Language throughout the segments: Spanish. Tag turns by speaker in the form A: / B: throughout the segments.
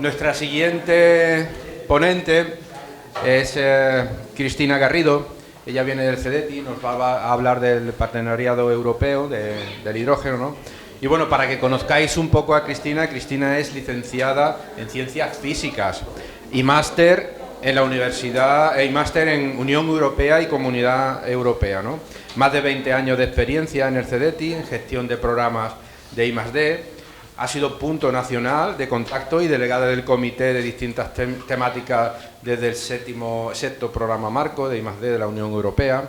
A: Nuestra siguiente ponente es Cristina Garrido. Ella viene del CEDETI, nos va a hablar del partenariado europeo del hidrógeno, ¿no? Y bueno, para que conozcáis un poco a Cristina, Cristina es licenciada en Ciencias Físicas y máster en la universidad, y máster en Unión Europea y Comunidad Europea, ¿no? Más de 20 años de experiencia en el CEDETI, en gestión de programas de I+D. Ha sido punto nacional de contacto y delegada del comité de distintas temáticas desde el sexto programa marco de I+D de la Unión Europea.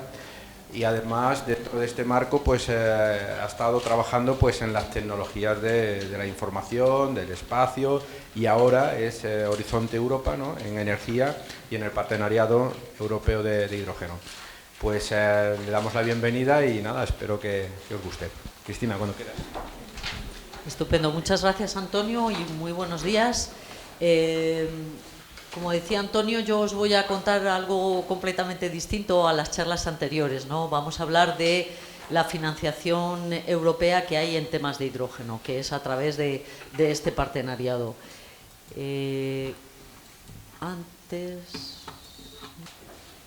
A: Y además, dentro de este marco, pues ha estado trabajando pues en las tecnologías de la información, del espacio, y ahora es Horizonte Europa, ¿no?, en energía y en el partenariado europeo de hidrógeno. Pues le damos la bienvenida y nada, espero que os guste. Cristina, cuando quieras.
B: Estupendo, muchas gracias, Antonio, y muy buenos días. Como decía Antonio, yo os voy a contar algo completamente distinto a las charlas anteriores, ¿no? Vamos a hablar de la financiación europea que hay en temas de hidrógeno, que es a través de este partenariado.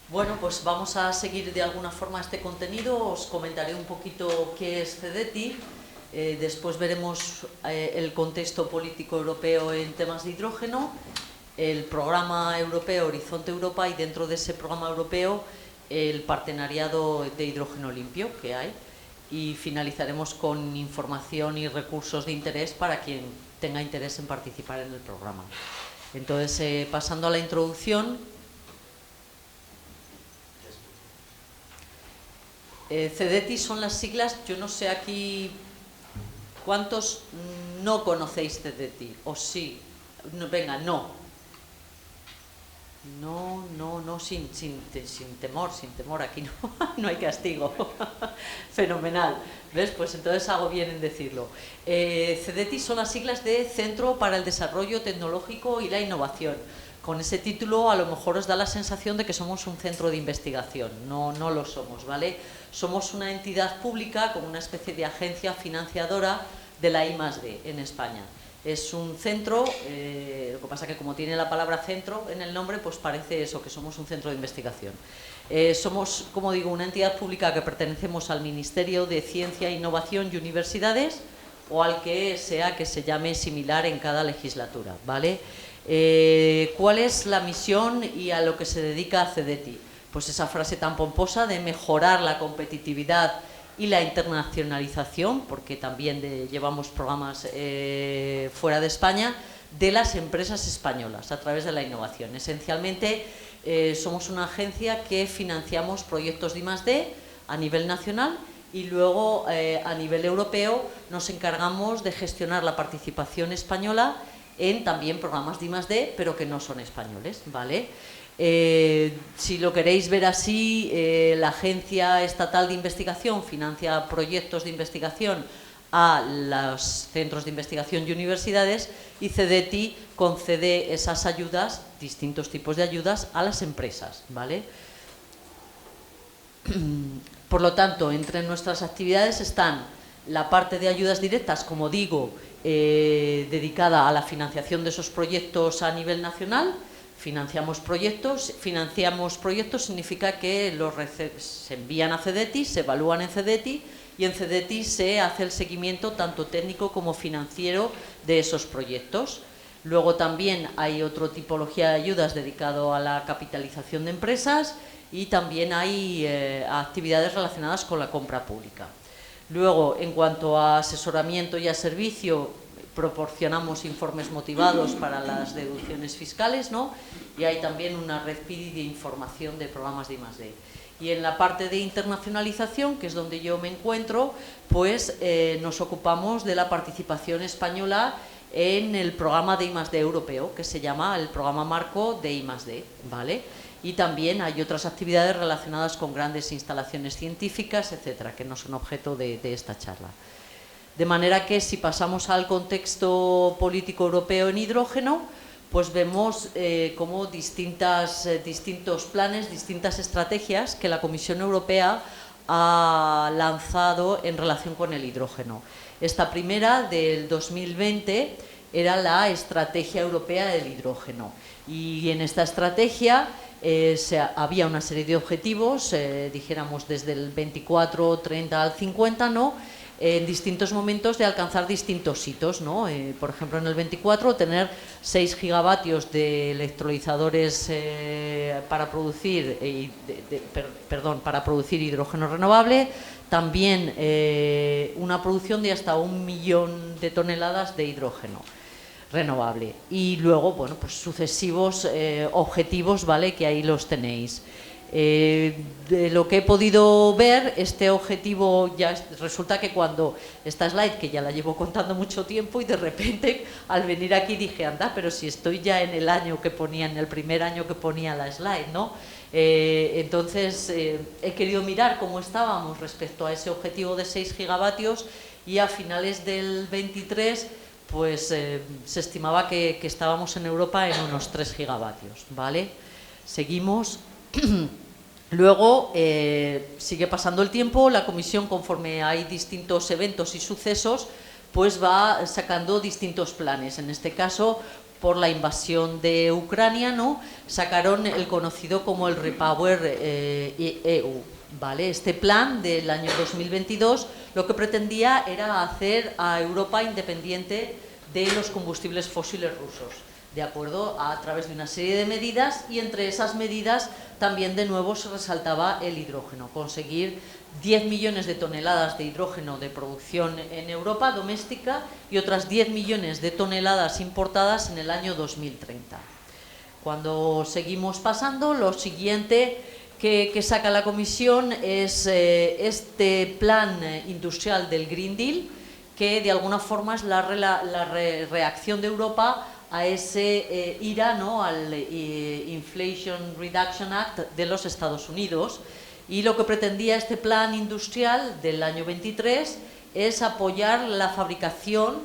B: Bueno, pues vamos a seguir de alguna forma este contenido. Os comentaré un poquito qué es CEDETI. Después veremos el contexto político europeo en temas de hidrógeno, el programa europeo Horizonte Europa y dentro de ese programa europeo el partenariado de hidrógeno limpio que hay, y finalizaremos con información y recursos de interés para quien tenga interés en participar en el programa. Entonces, pasando a la introducción, CEDETI son las siglas. Yo no sé aquí ¿cuántos no conocéis CEDETI? ¿O sí? No, venga, no. No, sin temor, aquí no hay castigo. Fenomenal. ¿Ves? Pues entonces hago bien en decirlo. CEDETI son las siglas de Centro para el Desarrollo Tecnológico y la Innovación. Con ese título a lo mejor os da la sensación de que somos un centro de investigación. No lo somos, ¿vale? Somos una entidad pública como una especie de agencia financiadora de la I+D en España. Es un centro, lo que pasa que como tiene la palabra centro en el nombre, pues parece eso, que somos un centro de investigación. Somos, como digo, una entidad pública que pertenecemos al Ministerio de Ciencia, Innovación y Universidades, o al que sea que se llame similar en cada legislatura, ¿vale? ¿Cuál es la misión y a lo que se dedica CEDETI? Pues esa frase tan pomposa de mejorar la competitividad y la internacionalización, porque también llevamos programas fuera de España, de las empresas españolas a través de la innovación. Esencialmente somos una agencia que financiamos proyectos de I+D a nivel nacional y luego a nivel europeo nos encargamos de gestionar la participación española en también programas de I+D, pero que no son españoles, ¿vale? Si lo queréis ver así, la Agencia Estatal de Investigación financia proyectos de investigación a los centros de investigación y universidades, y CEDETI concede esas ayudas, distintos tipos de ayudas, a las empresas, ¿vale? Por lo tanto, entre nuestras actividades están la parte de ayudas directas, como digo, dedicada a la financiación de esos proyectos a nivel nacional. Financiamos proyectos significa que se envían a CEDETI, se evalúan en CEDETI, y en CEDETI se hace el seguimiento tanto técnico como financiero de esos proyectos. Luego también hay otra tipología de ayudas dedicado a la capitalización de empresas, y también hay actividades relacionadas con la compra pública. Luego, en cuanto a asesoramiento y a servicio, proporcionamos informes motivados para las deducciones fiscales, ¿no? Y hay también una red PIDI de información de programas de I+D. Y en la parte de internacionalización, que es donde yo me encuentro, pues nos ocupamos de la participación española en el programa de I+D europeo, que se llama el programa marco de I+D, ¿vale? Y también hay otras actividades relacionadas con grandes instalaciones científicas, etcétera, que no son objeto de esta charla. De manera que, si pasamos al contexto político europeo en hidrógeno, pues vemos como distintos planes, distintas estrategias que la Comisión Europea ha lanzado en relación con el hidrógeno. Esta primera, del 2020, era la Estrategia Europea del Hidrógeno. Y en esta estrategia había una serie de objetivos, dijéramos desde el 24, 30 al 50, ¿no?, en distintos momentos de alcanzar distintos hitos, ¿no? Por ejemplo, en el 24 tener 6 gigavatios de electrolizadores para producir para producir hidrógeno renovable, también una producción de hasta 1 millón de toneladas de hidrógeno renovable, y luego, bueno, pues sucesivos objetivos, ¿vale?, que ahí los tenéis. De lo que he podido ver, este objetivo ya resulta que cuando esta slide, que ya la llevo contando mucho tiempo, y de repente al venir aquí dije, anda, pero si estoy ya en el año que ponía, en el primer año que ponía la slide, ¿no? Entonces he querido mirar cómo estábamos respecto a ese objetivo de 6 gigavatios, y a finales del 23 pues se estimaba que estábamos en Europa en unos 3 gigavatios, ¿vale? Seguimos. Luego sigue pasando el tiempo, la Comisión, conforme hay distintos eventos y sucesos, pues va sacando distintos planes. En este caso, por la invasión de Ucrania, ¿no?, sacaron el conocido como el Repower EU, ¿vale? Este plan del año 2022 lo que pretendía era hacer a Europa independiente de los combustibles fósiles rusos, de acuerdo, a través de una serie de medidas, y entre esas medidas también de nuevo se resaltaba el hidrógeno, conseguir 10 millones de toneladas de hidrógeno de producción en Europa doméstica y otras 10 millones de toneladas importadas en el año 2030. Cuando seguimos pasando, lo siguiente que saca la Comisión es este plan industrial del Green Deal, que de alguna forma es la reacción de Europa a ese IRA, ¿no?, al Inflation Reduction Act de los Estados Unidos. Y lo que pretendía este plan industrial del año 23 es apoyar la fabricación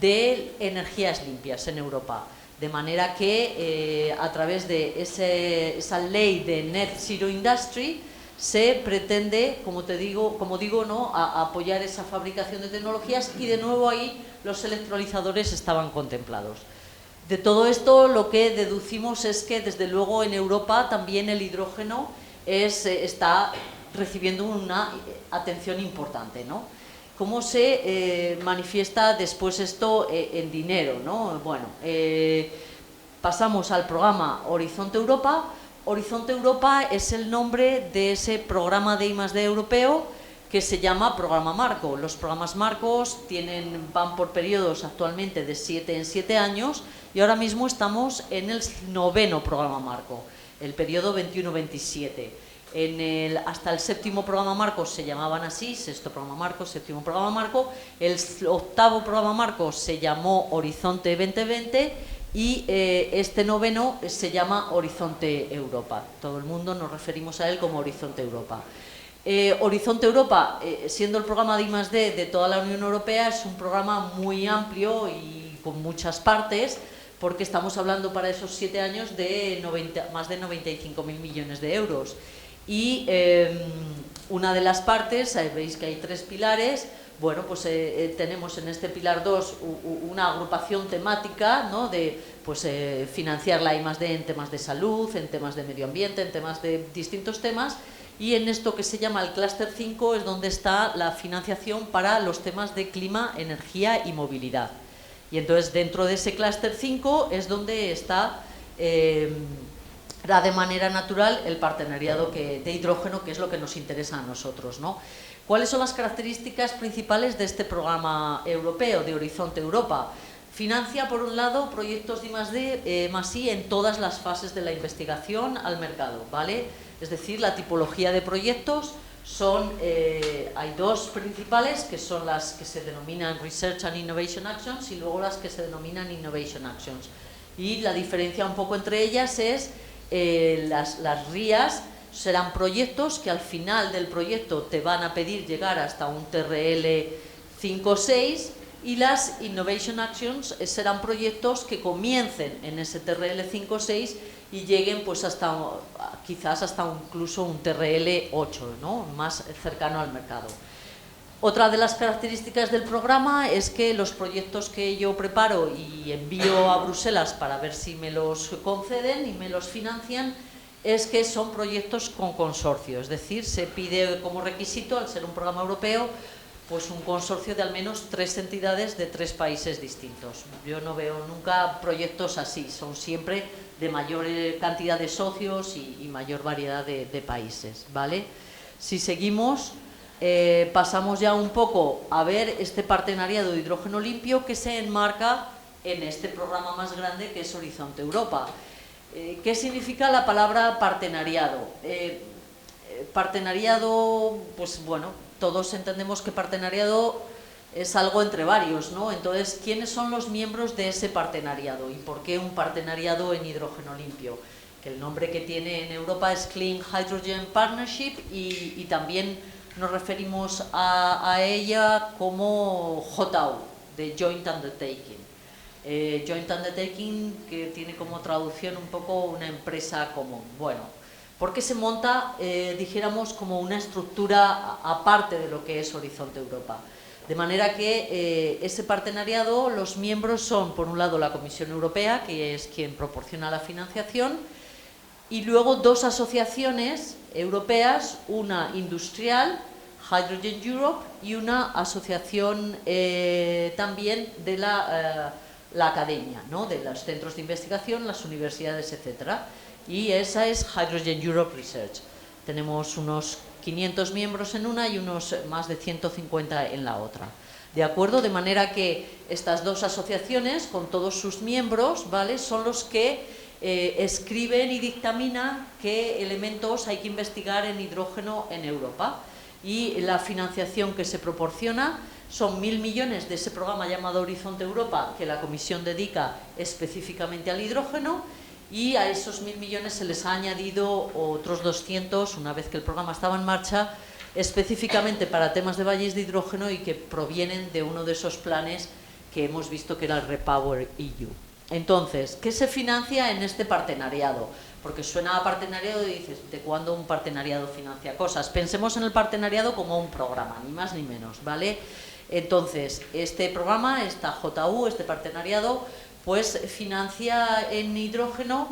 B: de energías limpias en Europa, de manera que a través de esa ley de Net Zero Industry se pretende, como digo, ¿no?, apoyar esa fabricación de tecnologías, y de nuevo ahí los electrolizadores estaban contemplados. De todo esto lo que deducimos es que desde luego en Europa también el hidrógeno está recibiendo una atención importante, ¿no? ¿Cómo se manifiesta después esto en dinero, ¿no? Bueno, pasamos al programa Horizonte Europa. Horizonte Europa es el nombre de ese programa de I+D europeo que se llama Programa Marco. Los programas marcos van por periodos actualmente de 7 en 7 años, y ahora mismo estamos en el 9º programa marco, el periodo 21-27. Hasta el 7º programa marco se llamaban así, 6º programa marco, 7º programa marco. El 8º programa marco se llamó Horizonte 2020, y este 9º se llama Horizonte Europa. Todo el mundo nos referimos a él como Horizonte Europa. Horizonte Europa, siendo el programa de I+D de toda la Unión Europea, es un programa muy amplio y con muchas partes, porque estamos hablando para esos 7 años de más de 95.000 millones de euros. Y una de las partes, veis que hay 3 pilares. Bueno, pues tenemos en este pilar 2 una agrupación temática, ¿no?, de pues, financiar la I+D en temas de salud, en temas de medio ambiente, en temas de distintos temas. Y en esto que se llama el clúster 5 es donde está la financiación para los temas de clima, energía y movilidad. Y entonces dentro de ese clúster 5 es donde está de manera natural el partenariado de hidrógeno, que es lo que nos interesa a nosotros, ¿no? ¿Cuáles son las características principales de este programa europeo, de Horizonte Europa? Financia, por un lado, proyectos de I+D+I en todas las fases de la investigación al mercado, ¿vale? Es decir, la tipología de proyectos hay 2 principales, que son las que se denominan Research and Innovation Actions, y luego las que se denominan Innovation Actions. Y la diferencia un poco entre ellas es las RIAs serán proyectos que al final del proyecto te van a pedir llegar hasta un TRL 5 o 6, y las Innovation Actions serán proyectos que comiencen en ese TRL 5 o 6 y lleguen pues quizás hasta incluso un TRL 8, ¿no?, más cercano al mercado. Otra de las características del programa es que los proyectos que yo preparo y envío a Bruselas para ver si me los conceden y me los financian, es que son proyectos con consorcio, es decir, se pide como requisito, al ser un programa europeo, pues un consorcio de al menos 3 entidades de 3 países distintos. Yo no veo nunca proyectos así, son siempre de mayor cantidad de socios y mayor variedad de países, ¿vale? Si seguimos, pasamos ya un poco a ver este partenariado de hidrógeno limpio que se enmarca en este programa más grande que es Horizonte Europa. ¿Qué significa la palabra partenariado? Partenariado, pues bueno, todos entendemos que partenariado es algo entre varios, ¿no? Entonces, ¿quiénes son los miembros de ese partenariado? ¿Y por qué un partenariado en hidrógeno limpio? Que el nombre que tiene en Europa es Clean Hydrogen Partnership y también nos referimos a ella como JU, de Joint Undertaking. Joint Undertaking, que tiene como traducción un poco una empresa común. Bueno, ¿por qué se monta, dijéramos, como una estructura aparte de lo que es Horizonte Europa? De manera que ese partenariado, los miembros son, por un lado, la Comisión Europea, que es quien proporciona la financiación, y luego 2 asociaciones europeas, una industrial, Hydrogen Europe, y una asociación también de la academia, ¿no? De los centros de investigación, las universidades, etcétera. Y esa es Hydrogen Europe Research. Tenemos unos 500 miembros en una y unos más de 150 en la otra. ¿De acuerdo? De manera que estas 2 asociaciones, con todos sus miembros, ¿vale?, son los que escriben y dictaminan qué elementos hay que investigar en hidrógeno en Europa. Y la financiación que se proporciona son 1.000 millones de ese programa llamado Horizonte Europa, que la Comisión dedica específicamente al hidrógeno, y a esos 1.000 millones se les ha añadido otros 200, una vez que el programa estaba en marcha, específicamente para temas de valles de hidrógeno y que provienen de uno de esos planes que hemos visto que era el Repower EU. Entonces, ¿qué se financia en este partenariado? Porque suena a partenariado y dices, ¿de cuándo un partenariado financia cosas? Pensemos en el partenariado como un programa, ni más ni menos, ¿vale? Entonces, este programa, esta JU, este partenariado, pues financia en hidrógeno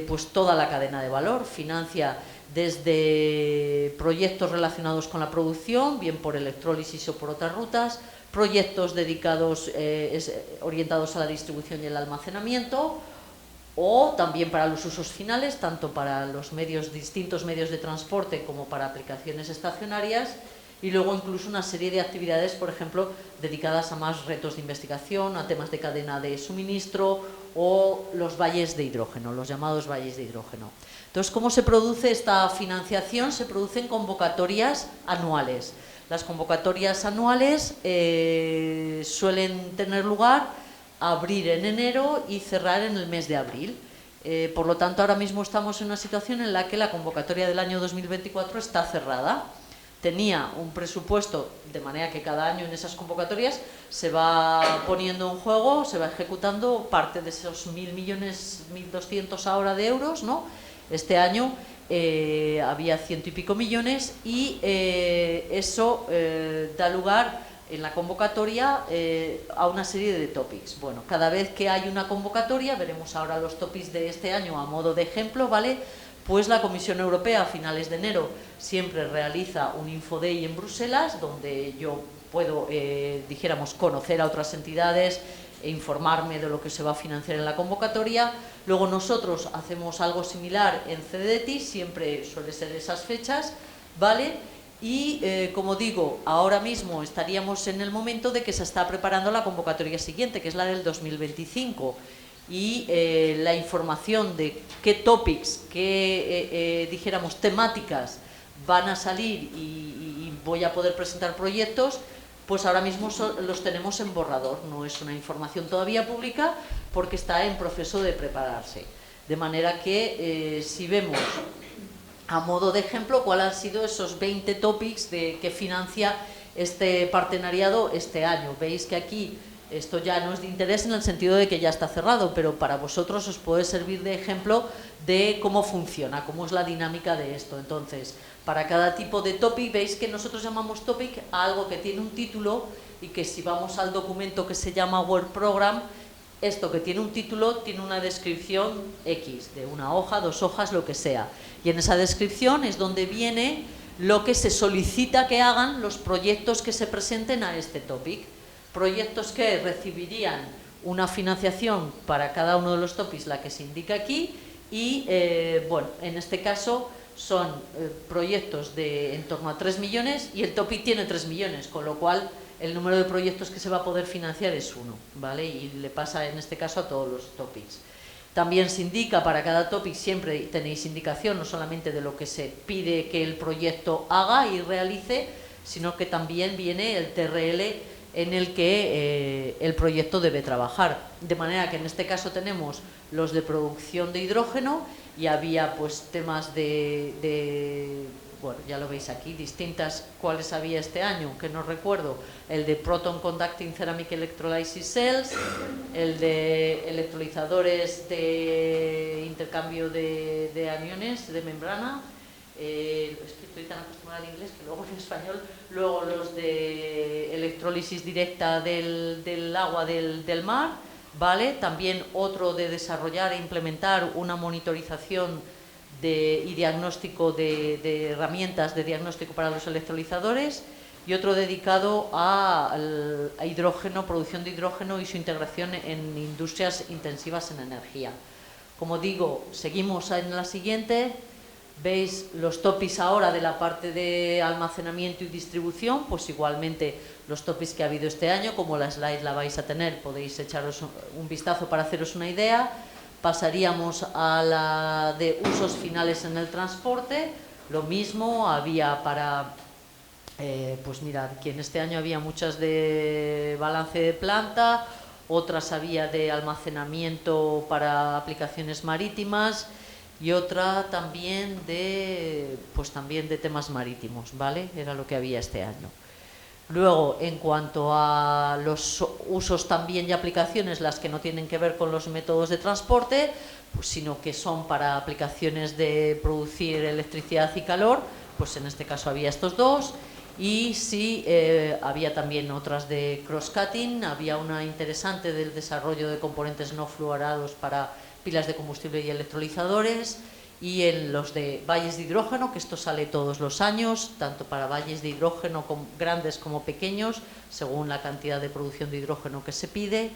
B: pues toda la cadena de valor, financia desde proyectos relacionados con la producción, bien por electrólisis o por otras rutas, proyectos dedicados, orientados a la distribución y el almacenamiento, o también para los usos finales, tanto para los distintos medios de transporte como para aplicaciones estacionarias, y luego incluso una serie de actividades, por ejemplo, dedicadas a más retos de investigación, a temas de cadena de suministro o los valles de hidrógeno, los llamados valles de hidrógeno. Entonces, ¿cómo se produce esta financiación? Se producen convocatorias anuales. Las convocatorias anuales suelen tener lugar, abrir en enero y cerrar en el mes de abril. Por lo tanto, ahora mismo estamos en una situación en la que la convocatoria del año 2024 está cerrada. Tenía un presupuesto, de manera que cada año en esas convocatorias se va poniendo en juego, se va ejecutando parte de esos 1.000 millones, 1.200 ahora de euros, ¿no? Este año había 100 y pico millones y eso da lugar en la convocatoria a una serie de topics. Bueno, cada vez que hay una convocatoria, veremos ahora los topics de este año a modo de ejemplo, ¿vale?, pues la Comisión Europea a finales de enero siempre realiza un Infoday en Bruselas, donde yo puedo, dijéramos, conocer a otras entidades e informarme de lo que se va a financiar en la convocatoria. Luego nosotros hacemos algo similar en CDTI, siempre suele ser esas fechas, ¿vale? Y, como digo, ahora mismo estaríamos en el momento de que se está preparando la convocatoria siguiente, que es la del 2025. Y la información de qué topics, qué, dijéramos, temáticas van a salir y voy a poder presentar proyectos, pues ahora mismo los tenemos en borrador. No es una información todavía pública porque está en proceso de prepararse. De manera que si vemos a modo de ejemplo cuáles han sido esos 20 topics que financia este partenariado este año. Veis que aquí Esto ya no es de interés en el sentido de que ya está cerrado, pero para vosotros os puede servir de ejemplo de cómo funciona, cómo es la dinámica de esto. Entonces, para cada tipo de topic, veis que nosotros llamamos topic a algo que tiene un título y que si vamos al documento que se llama Word Program, esto que tiene un título tiene una descripción X, de una hoja, 2 hojas, lo que sea. Y en esa descripción es donde viene lo que se solicita que hagan los proyectos que se presenten a este topic. Proyectos que recibirían una financiación para cada uno de los topics, la que se indica aquí, y bueno, en este caso son proyectos de en torno a 3 millones y el topic tiene 3 millones, con lo cual el número de proyectos que se va a poder financiar es 1, ¿vale? Y le pasa en este caso a todos los topics. También se indica para cada topic, siempre tenéis indicación no solamente de lo que se pide que el proyecto haga y realice, sino que también viene el TRL en el que el proyecto debe trabajar. De manera que en este caso tenemos los de producción de hidrógeno y había pues temas bueno, ya lo veis aquí, distintas, ¿cuáles había este año? Que no recuerdo. El de Proton Conducting Ceramic Electrolysis Cells, el de electrolizadores de intercambio de aniones, de membrana, es que estoy tan acostumbrada al inglés que luego en español, luego los de electrólisis directa del agua del mar, ¿vale? También otro de desarrollar e implementar una monitorización y diagnóstico de herramientas de diagnóstico para los electrolizadores, y otro dedicado a hidrógeno, producción de hidrógeno y su integración en industrias intensivas en energía. Como digo, seguimos en la siguiente. Veis los topics ahora de la parte de almacenamiento y distribución, pues igualmente los topics que ha habido este año, como la slide la vais a tener, podéis echaros un vistazo para haceros una idea. Pasaríamos a la de usos finales en el transporte, lo mismo, había para, pues mirad, que en este año había muchas de balance de planta, otras había de almacenamiento para aplicaciones marítimas y otra también pues también de temas marítimos, ¿vale? Era lo que había este año. Luego, en cuanto a los usos también y aplicaciones, las que no tienen que ver con los métodos de transporte, pues, sino que son para aplicaciones de producir electricidad y calor, pues en este caso había estos dos. Y sí, había también otras de cross-cutting, había una interesante del desarrollo de componentes no fluorados para pilas de combustible y electrolizadores, y en los de valles de hidrógeno, que esto sale todos los años, tanto para valles de hidrógeno grandes como pequeños, según la cantidad de producción de hidrógeno que se pide.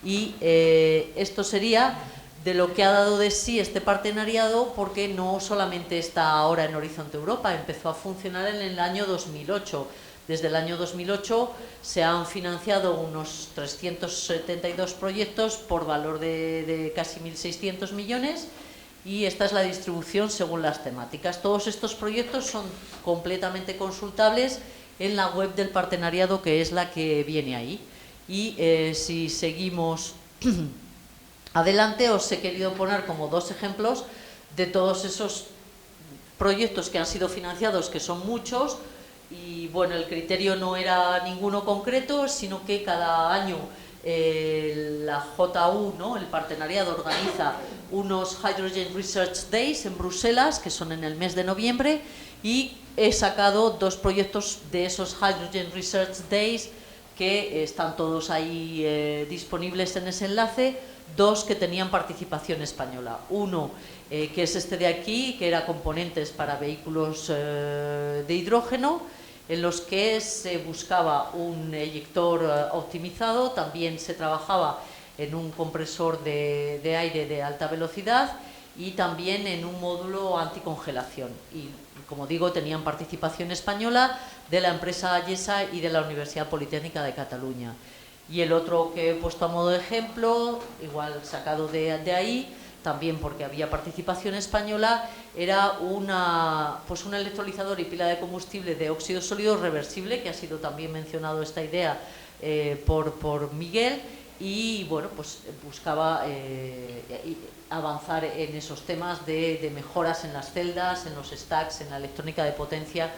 B: Y esto sería de lo que ha dado de sí este partenariado, porque no solamente está ahora en Horizonte Europa, empezó a funcionar en el año 2008. Desde el año 2008 se han financiado unos 372 proyectos por valor de casi 1.600 millones, y esta es la distribución según las temáticas. Todos estos proyectos son completamente consultables en la web del partenariado, que es la que viene ahí. Y si seguimos adelante, os he querido poner como 2 ejemplos de todos esos proyectos que han sido financiados, que son muchos. Y bueno, el criterio no era ninguno concreto, sino que cada año la JU, ¿no?, el partenariado, organiza unos Hydrogen Research Days en Bruselas, que son en el mes de noviembre, y he sacado 2 proyectos de esos Hydrogen Research Days que están todos ahí disponibles en ese enlace. 2 que tenían participación española. Uno que es este de aquí, que era componentes para vehículos de hidrógeno, en los que se buscaba un eyector optimizado, también se trabajaba en un compresor de aire de alta velocidad y también en un módulo anticongelación. Y como digo, tenían participación española de la empresa Ayesa y de la Universidad Politécnica de Cataluña. Y el otro que he puesto a modo de ejemplo, igual sacado de ahí, también porque había participación española, era un electrolizador y pila de combustible de óxido sólido reversible, que ha sido también mencionado esta idea por Miguel, y bueno, pues buscaba avanzar en esos temas de mejoras en las celdas, en los stacks, en la electrónica de potencia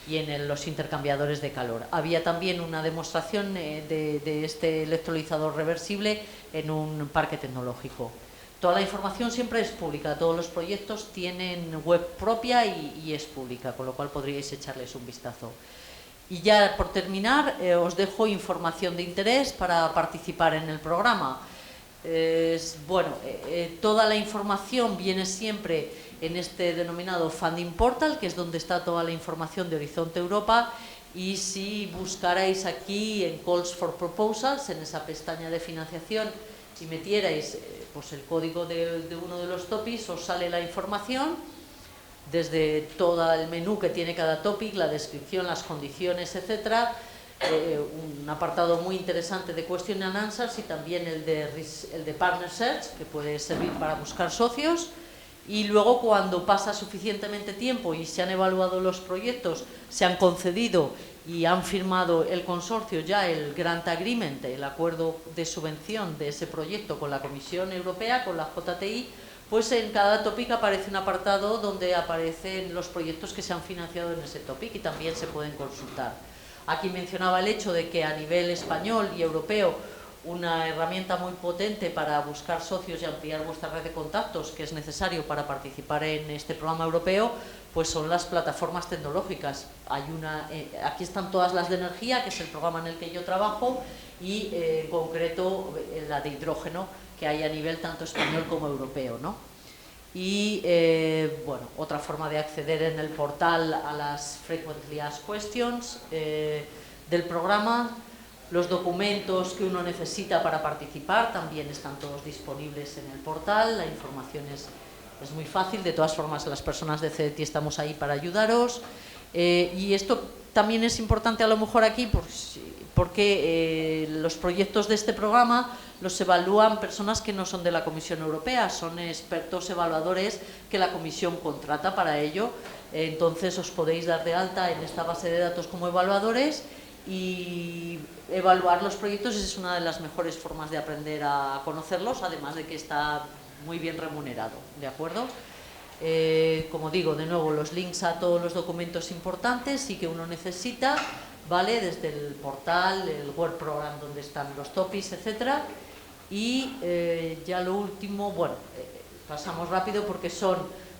B: y en los intercambiadores de calor. Había también una demostración de este electrolizador reversible en un parque tecnológico. Toda la información siempre es pública, todos los proyectos tienen web propia y es pública, con lo cual podríais echarles un vistazo. Y ya por terminar, os dejo información de interés para participar en el programa. Toda la información viene siempre en este denominado Funding Portal, que es donde está toda la información de Horizonte Europa, y si buscarais aquí en Calls for Proposals, en esa pestaña de financiación, y metierais pues el código de uno de los topics, os sale la información desde todo el menú que tiene cada topic, la descripción, las condiciones, etcétera, un apartado muy interesante de Question and Answers y también el de Partner Search, que puede servir para buscar socios. Y luego, cuando pasa suficientemente tiempo y se han evaluado los proyectos, se han concedido y han firmado el consorcio ya el Grant Agreement, el acuerdo de subvención de ese proyecto con la Comisión Europea, con la JTI, pues en cada topic aparece un apartado donde aparecen los proyectos que se han financiado en ese topic y también se pueden consultar. Aquí mencionaba el hecho de que a nivel español y europeo una herramienta muy potente para buscar socios y ampliar vuestra red de contactos, que es necesario para participar en este programa europeo, pues son las plataformas tecnológicas. Aquí están todas las de energía, que es el programa en el que yo trabajo, y en concreto la de hidrógeno, que hay a nivel tanto español como europeo, ¿no? Y otra forma de acceder en el portal a las Frequently Asked Questions del programa. Los documentos que uno necesita para participar también están todos disponibles en el portal. La información es muy fácil. De todas formas, las personas de CDT estamos ahí para ayudaros. Y esto también es importante a lo mejor aquí porque los proyectos de este programa los evalúan personas que no son de la Comisión Europea, son expertos evaluadores que la Comisión contrata para ello. Entonces os podéis dar de alta en esta base de datos como evaluadores y evaluar los proyectos es una de las mejores formas de aprender a conocerlos, además de que está muy bien remunerado, ¿de acuerdo? Como digo, de nuevo, los links a todos los documentos importantes y que uno necesita, ¿vale? Desde el portal, el Word Program donde están los topics, etcétera. Y ya lo último, pasamos rápido porque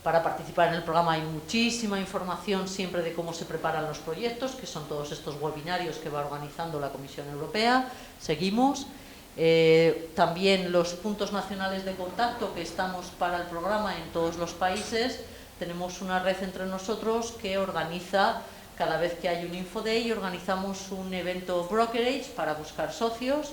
B: para participar en el programa hay muchísima información siempre de cómo se preparan los proyectos, que son todos estos webinarios que va organizando la Comisión Europea. Seguimos. También los puntos nacionales de contacto que estamos para el programa en todos los países. Tenemos una red entre nosotros que organiza, cada vez que hay un InfoDay, organizamos un evento brokerage para buscar socios.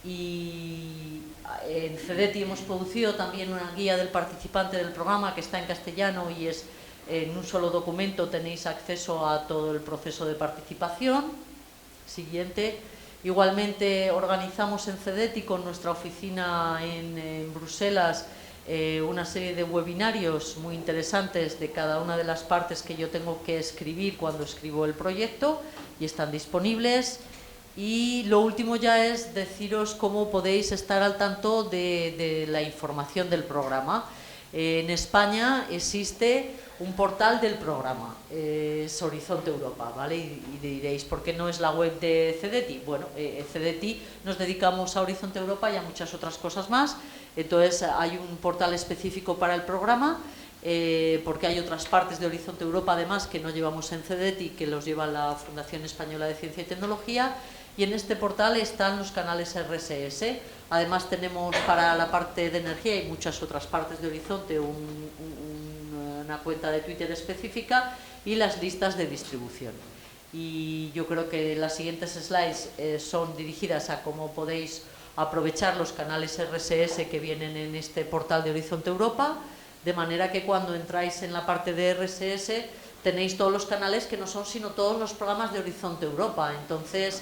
B: Y en CDT hemos producido también una guía del participante del programa que está en castellano y es en un solo documento tenéis acceso a todo el proceso de participación. Siguiente. Igualmente organizamos en CDT con nuestra oficina en Bruselas una serie de webinarios muy interesantes de cada una de las partes que yo tengo que escribir cuando escribo el proyecto y están disponibles. Y lo último ya es deciros cómo podéis estar al tanto de la información del programa. En España existe un portal del programa, es Horizonte Europa, ¿vale? Y diréis, ¿por qué no es la web de CDT? Bueno, CDT nos dedicamos a Horizonte Europa y a muchas otras cosas más, entonces hay un portal específico para el programa, porque hay otras partes de Horizonte Europa además que no llevamos en CDT y que los lleva la Fundación Española de Ciencia y Tecnología. Y en este portal están los canales RSS. Además tenemos para la parte de energía y muchas otras partes de Horizonte una cuenta de Twitter específica y las listas de distribución. Y yo creo que las siguientes slides son dirigidas a cómo podéis aprovechar los canales RSS que vienen en este portal de Horizonte Europa, de manera que cuando entráis en la parte de RSS tenéis todos los canales que no son sino todos los programas de Horizonte Europa. Entonces,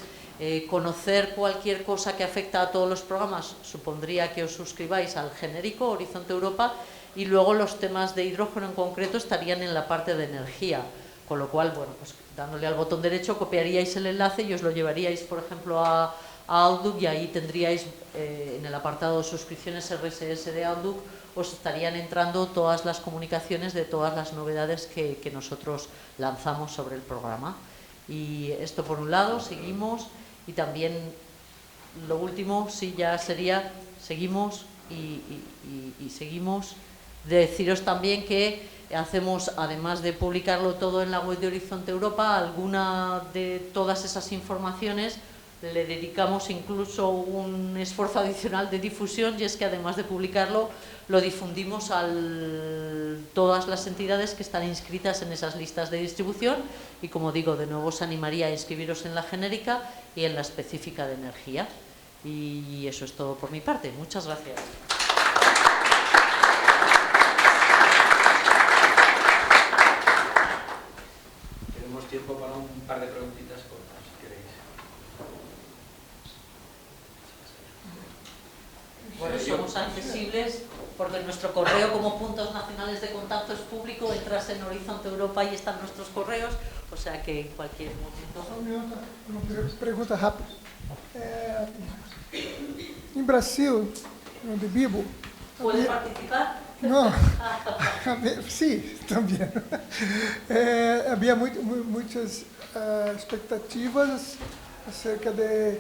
B: conocer cualquier cosa que afecta a todos los programas supondría que os suscribáis al genérico Horizonte Europa y luego los temas de hidrógeno en concreto estarían en la parte de energía, con lo cual, pues dándole al botón derecho copiaríais el enlace y os lo llevaríais, por ejemplo, a Outlook y ahí tendríais en el apartado de suscripciones RSS de Outlook os estarían entrando todas las comunicaciones de todas las novedades que nosotros lanzamos sobre el programa. Y esto por un lado, seguimos, y también lo último sí ya sería, seguimos y seguimos. Deciros también que hacemos, además de publicarlo todo en la web de Horizonte Europa, alguna de todas esas informaciones le dedicamos incluso un esfuerzo adicional de difusión, y es que además de publicarlo, lo difundimos a todas las entidades que están inscritas en esas listas de distribución, y como digo, de nuevo os animaría a inscribiros en la genérica y en la específica de energía. Y eso es todo por mi parte. Muchas gracias.
A: Tenemos tiempo para un par de preguntitas cortas, si queréis.
B: Bueno, somos accesibles porque nuestro correo como puntos nacionales de contacto es público, entras en Horizonte Europa y están nuestros correos, o sea que en cualquier momento.
C: Uma pergunta rápida. Em Brasil, de Bibo...
B: ¿Puede participar?
C: Não, sim, também. Havia muitas expectativas acerca de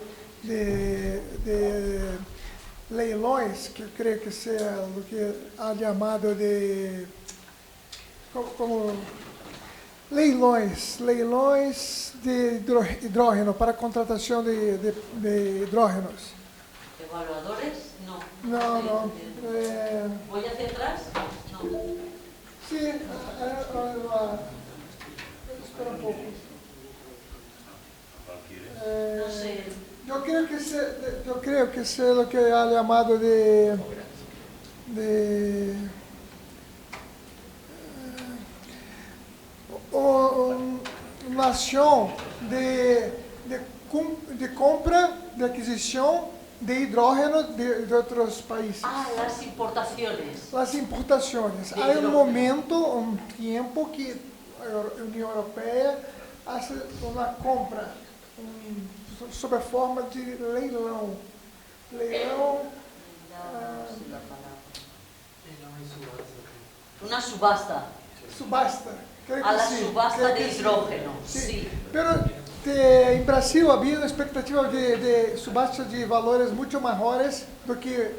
C: leilões, que eu creio que seja o que há chamado de... como leilões de hidrogênio, para a contratação de hidrógenos.
B: ¿Evaluadores? No.
C: No.
B: ¿Voy hacia atrás? No.
C: Sí, espera un poco.
B: No sé.
C: Yo creo que sea lo que ha llamado de una acción de compra, de adquisición de hidrógeno de otros países.
B: Ah, las importaciones.
C: Las importaciones. Hay un momento, un tiempo que la Unión Europea hace una compra sob forma de leilão.
B: Una subasta.
C: Subasta. Creo
B: A
C: que
B: la
C: sí,
B: subasta
C: creo
B: de
C: que sí.
B: hidrógeno,
C: Sí.
B: sí.
C: Pero en Brasil había una expectativa de subasta de valores mucho mejores do que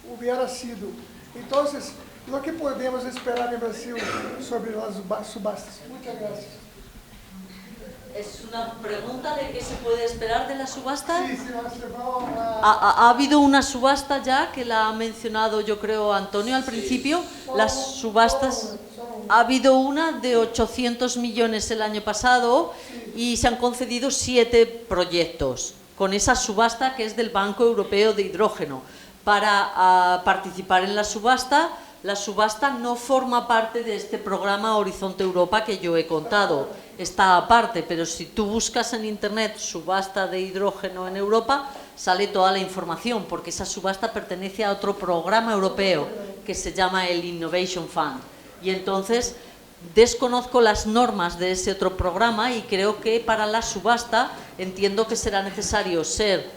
C: hubiera sido. Entonces, lo que podemos esperar en Brasil sobre las subastas. Muchas gracias.
B: ¿Es una pregunta de qué se puede esperar de la subasta?
C: Sí, vamos a...
B: ¿Ha habido una subasta ya que la ha mencionado, yo creo, Antonio al principio? Las subastas... Ha habido una de 800 millones el año pasado y se han concedido 7 proyectos con esa subasta que es del Banco Europeo de Hidrógeno. Para participar en la subasta no forma parte de este programa Horizonte Europa que yo he contado. Está aparte, pero si tú buscas en internet subasta de hidrógeno en Europa, sale toda la información, porque esa subasta pertenece a otro programa europeo que se llama el Innovation Fund. Y entonces desconozco las normas de ese otro programa y creo que para la subasta entiendo que será necesario ser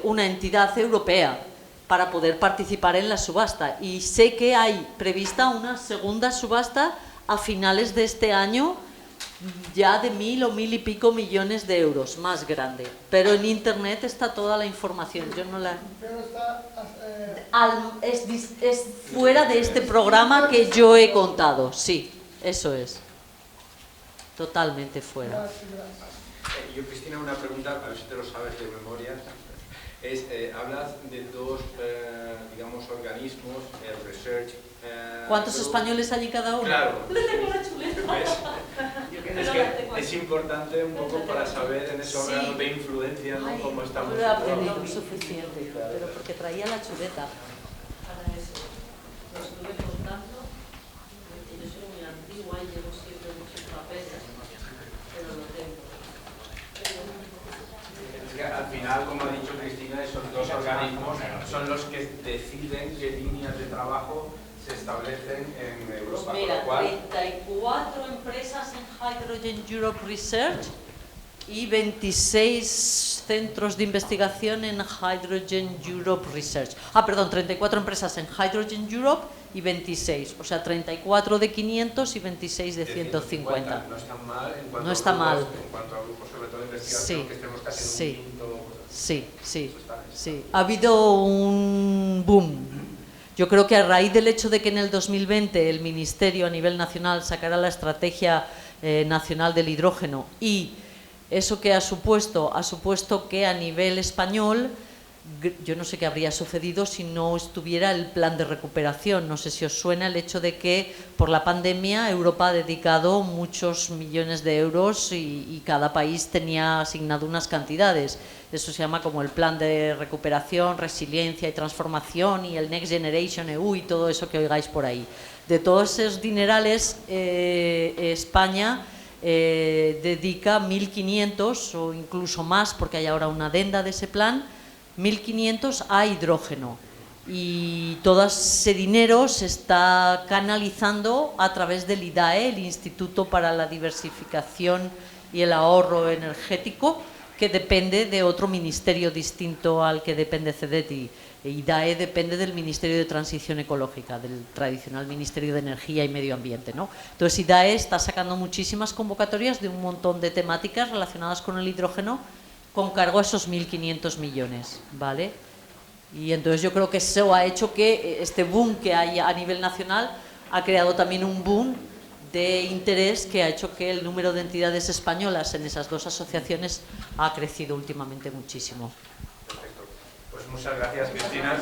B: una entidad europea para poder participar en la subasta. Y sé que hay prevista una segunda subasta a finales de este año, ya de 1.000 o 1.000 y pico millones de euros, más grande. Pero en internet está toda la información. Yo no la...
C: Pero está...
B: es fuera de este programa que yo he contado, sí, eso es. Totalmente fuera.
C: Gracias.
A: Yo, Cristina, una pregunta, a ver si te lo sabes de memoria. Hablas de dos, digamos, organismos, el Research...
B: ¿Cuántos españoles hay en cada uno?
A: Claro.
B: Le tengo la chuleta.
A: Es que es importante un poco para saber en ese órgano de influencia, ¿no? Cómo estamos...
B: No lo he aprendido suficiente, pero porque traía la chuleta. Para eso, lo estuve contando. Yo soy muy antigua y llevo siempre muchos papeles, pero lo tengo.
A: Es que al final, como ha dicho Cristina, esos dos organismos son los que deciden qué líneas de trabajo se establecen en Europa.
B: Pues mira, 34 empresas en Hydrogen Europe Research y 26 centros de investigación en Hydrogen Europe Research. Perdón, 34 empresas en Hydrogen Europe y 26, o sea, 34 de 500 y 26 de 150.
A: No está mal en cuanto,
B: no está mal.
A: En cuanto a grupos, sobre todo de investigación,
B: Sí,
A: que estemos casi
B: sí,
A: en un quinto.
B: sí. Ha habido un boom. Yo creo que a raíz del hecho de que en el 2020 el Ministerio a nivel nacional sacara la Estrategia Nacional del Hidrógeno, y eso que ha supuesto que a nivel español, yo no sé qué habría sucedido si no estuviera el plan de recuperación. No sé si os suena el hecho de que por la pandemia Europa ha dedicado muchos millones de euros y cada país tenía asignado unas cantidades. Eso se llama como el plan de recuperación, resiliencia y transformación, y el Next Generation EU y todo eso que oigáis por ahí. De todos esos dinerales, España dedica 1.500 o incluso más, porque hay ahora una adenda de ese plan, 1.500 a hidrógeno, y todo ese dinero se está canalizando a través del IDAE, el Instituto para la Diversificación y el Ahorro Energético, que depende de otro ministerio distinto al que depende CEDETI. IDAE depende del Ministerio de Transición Ecológica, del tradicional Ministerio de Energía y Medio Ambiente, ¿no? Entonces IDAE está sacando muchísimas convocatorias de un montón de temáticas relacionadas con el hidrógeno, con cargo a esos 1.500 millones, ¿vale? Y entonces yo creo que eso ha hecho que este boom que hay a nivel nacional ha creado también un boom de interés que ha hecho que el número de entidades españolas en esas dos asociaciones ha crecido últimamente muchísimo.
A: Perfecto. Pues muchas gracias, Cristina.